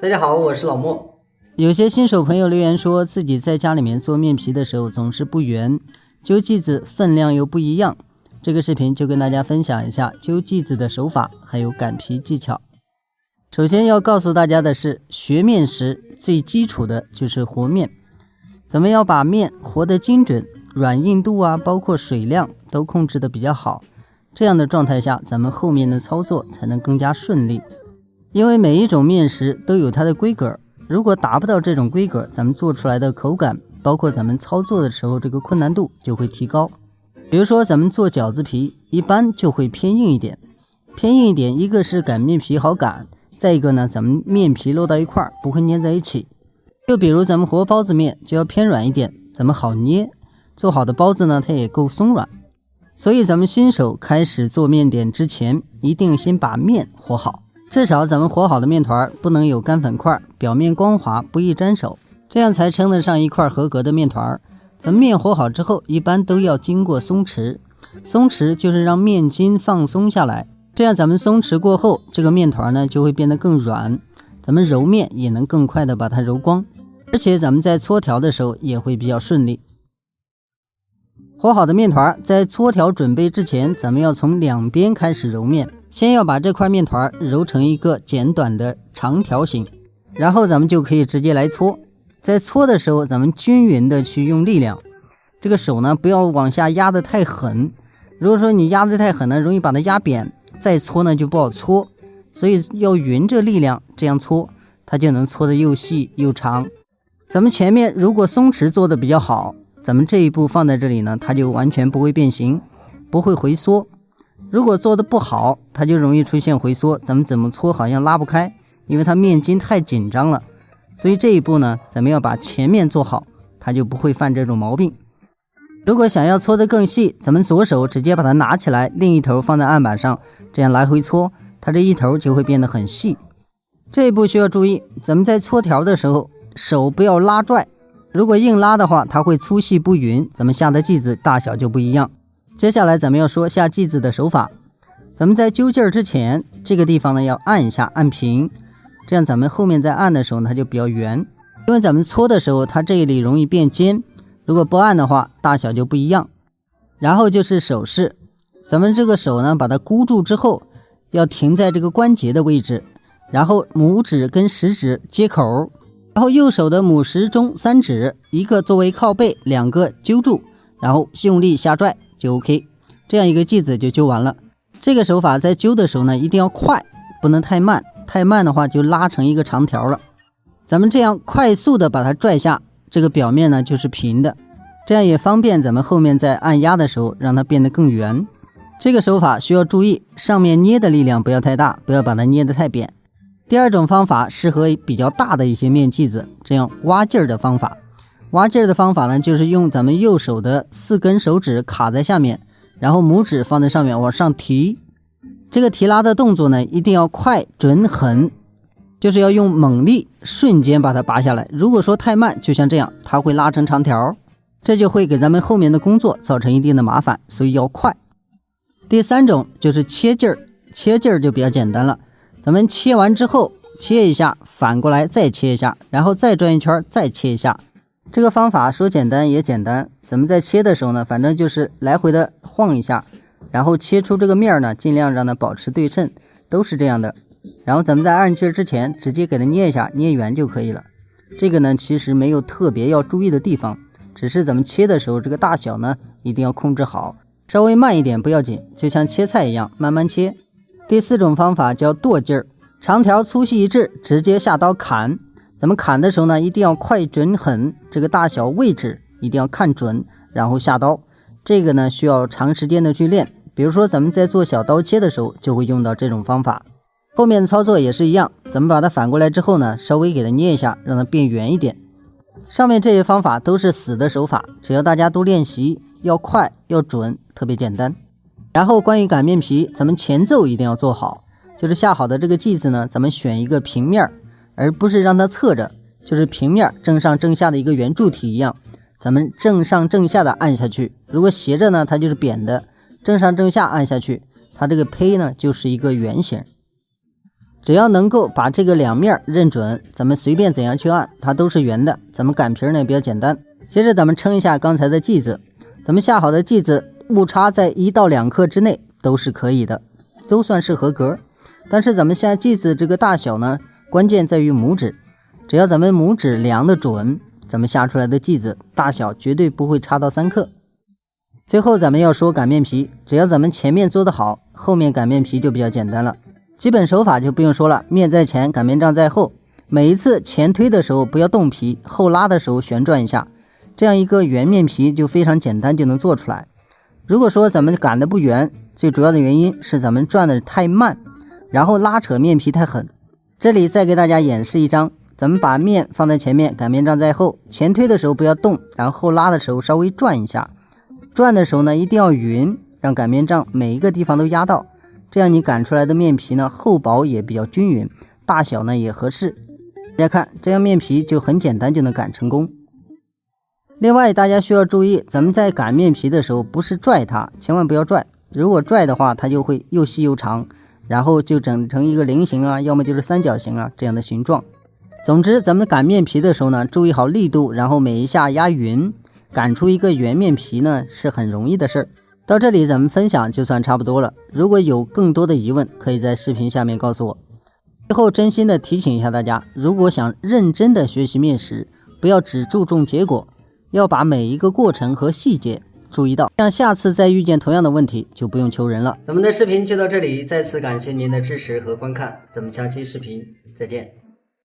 大家好，我是老莫。有些新手朋友留言说自己在家里面做面皮的时候总是不圆，揪剂子分量又不一样。这个视频就跟大家分享一下揪剂子的手法，还有擀皮技巧。首先要告诉大家的是，学面时最基础的就是和面，咱们要把面和得精准，软硬度啊，包括水量都控制得比较好。这样的状态下，咱们后面的操作才能更加顺利。因为每一种面食都有它的规格，如果达不到这种规格，咱们做出来的口感，包括咱们操作的时候，这个困难度就会提高。比如说咱们做饺子皮，一般就会偏硬一点，一个是擀面皮好擀，再一个呢，咱们面皮落到一块不会粘在一起。就比如咱们和包子面就要偏软一点，咱们好捏，做好的包子呢，它也够松软。所以咱们新手开始做面点之前，一定先把面和好，至少咱们和好的面团不能有干粉块，表面光滑不易沾手，这样才称得上一块合格的面团。咱们面和好之后，一般都要经过松弛，松弛就是让面筋放松下来，这样咱们松弛过后，这个面团呢就会变得更软，咱们揉面也能更快的把它揉光，而且咱们在搓条的时候也会比较顺利。和好的面团在搓条准备之前，咱们要从两边开始揉面，先要把这块面团揉成一个简短的长条形，然后咱们就可以直接来搓。在搓的时候，咱们均匀的去用力量，这个手呢不要往下压得太狠，如果说你压得太狠呢，容易把它压扁，再搓呢就不好搓，所以要匀着力量这样搓，它就能搓得又细又长。咱们前面如果松弛做得比较好，咱们这一步放在这里呢，它就完全不会变形，不会回缩。如果做得不好，它就容易出现回缩，咱们怎么搓好像拉不开，因为它面筋太紧张了。所以这一步呢，咱们要把前面做好，它就不会犯这种毛病。如果想要搓得更细，咱们左手直接把它拿起来，另一头放在案板上，这样来回搓，它这一头就会变得很细。这一步需要注意，咱们在搓条的时候，手不要拉拽，如果硬拉的话，它会粗细不匀，咱们下的剂子大小就不一样。接下来咱们要说下剂子的手法，咱们在揪劲儿之前，这个地方呢要按一下，按平，这样咱们后面在按的时候它就比较圆，因为咱们搓的时候它这里容易变尖，如果不按的话大小就不一样。然后就是手势，咱们这个手呢把它箍住之后，要停在这个关节的位置，然后拇指跟食指接口，然后右手的拇食中三指，一个作为靠背，两个揪住，然后用力下拽就 OK， 这样一个剂子就揪完了。这个手法在揪的时候呢一定要快，不能太慢，太慢的话就拉成一个长条了。咱们这样快速的把它拽下，这个表面呢就是平的，这样也方便咱们后面在按压的时候让它变得更圆。这个手法需要注意，上面捏的力量不要太大，不要把它捏得太扁。第二种方法适合比较大的一些面剂子，这样挖劲儿的方法。挖劲儿的方法呢，就是用咱们右手的4根手指卡在下面，然后拇指放在上面往上提。这个提拉的动作呢，一定要快准狠，就是要用猛力，瞬间把它拔下来。如果说太慢，就像这样，它会拉成长条，这就会给咱们后面的工作造成一定的麻烦，所以要快。第三种就是切劲儿，切劲儿就比较简单了。咱们切完之后切一下，反过来再切一下，然后再转一圈再切一下。这个方法说简单也简单，咱们在切的时候呢，反正就是来回的晃一下，然后切出这个面呢，尽量让它保持对称，都是这样的。然后咱们在按劲之前直接给它捏一下，捏圆就可以了。这个呢其实没有特别要注意的地方，只是咱们切的时候这个大小呢一定要控制好，稍微慢一点不要紧，就像切菜一样慢慢切。第四种方法叫剁劲儿，长条粗细一致，直接下刀砍。咱们砍的时候呢，一定要快准狠，这个大小位置一定要看准，然后下刀。这个呢需要长时间的去练，比如说咱们在做小刀切的时候就会用到这种方法。后面的操作也是一样，咱们把它反过来之后呢，稍微给它捏一下，让它变圆一点。上面这些方法都是死的手法，只要大家都练习，要快要准，特别简单。然后关于擀面皮，咱们前奏一定要做好，就是下好的这个剂子呢，咱们选一个平面，而不是让它侧着，就是平面正上正下的一个圆柱体一样，咱们正上正下的按下去。如果斜着呢，它就是扁的，正上正下按下去，它这个胚呢就是一个圆形。只要能够把这个两面认准，咱们随便怎样去按，它都是圆的。咱们擀皮呢也比较简单。接着咱们称一下刚才的剂子，咱们下好的剂子误差在1到2克之内都是可以的，都算是合格。但是咱们下剂子这个大小呢，关键在于拇指，只要咱们拇指量的准，咱们下出来的剂子大小绝对不会差到3克。最后咱们要说擀面皮，只要咱们前面做得好，后面擀面皮就比较简单了。基本手法就不用说了，面在前，擀面杖在后。每一次前推的时候不要动皮，后拉的时候旋转一下，这样一个圆面皮就非常简单就能做出来。如果说咱们擀的不圆，最主要的原因是咱们转的太慢，然后拉扯面皮太狠。这里再给大家演示一张，咱们把面放在前面，擀面杖在后，前推的时候不要动，然后后拉的时候稍微转一下。转的时候呢，一定要匀，让擀面杖每一个地方都压到，这样你擀出来的面皮呢，厚薄也比较均匀，大小呢也合适。大家看，这样面皮就很简单就能擀成功。另外，大家需要注意，咱们在擀面皮的时候不是拽它，千万不要拽。如果拽的话，它就会又细又长，然后就整成一个菱形啊，要么就是三角形啊这样的形状。总之，咱们擀面皮的时候呢，注意好力度，然后每一下压匀。擀出一个圆面皮呢是很容易的事儿。到这里咱们分享就算差不多了，如果有更多的疑问，可以在视频下面告诉我。最后真心的提醒一下大家，如果想认真的学习面食，不要只注重结果，要把每一个过程和细节注意到，这样下次再遇见同样的问题就不用求人了。咱们的视频就到这里，再次感谢您的支持和观看，咱们下期视频再见。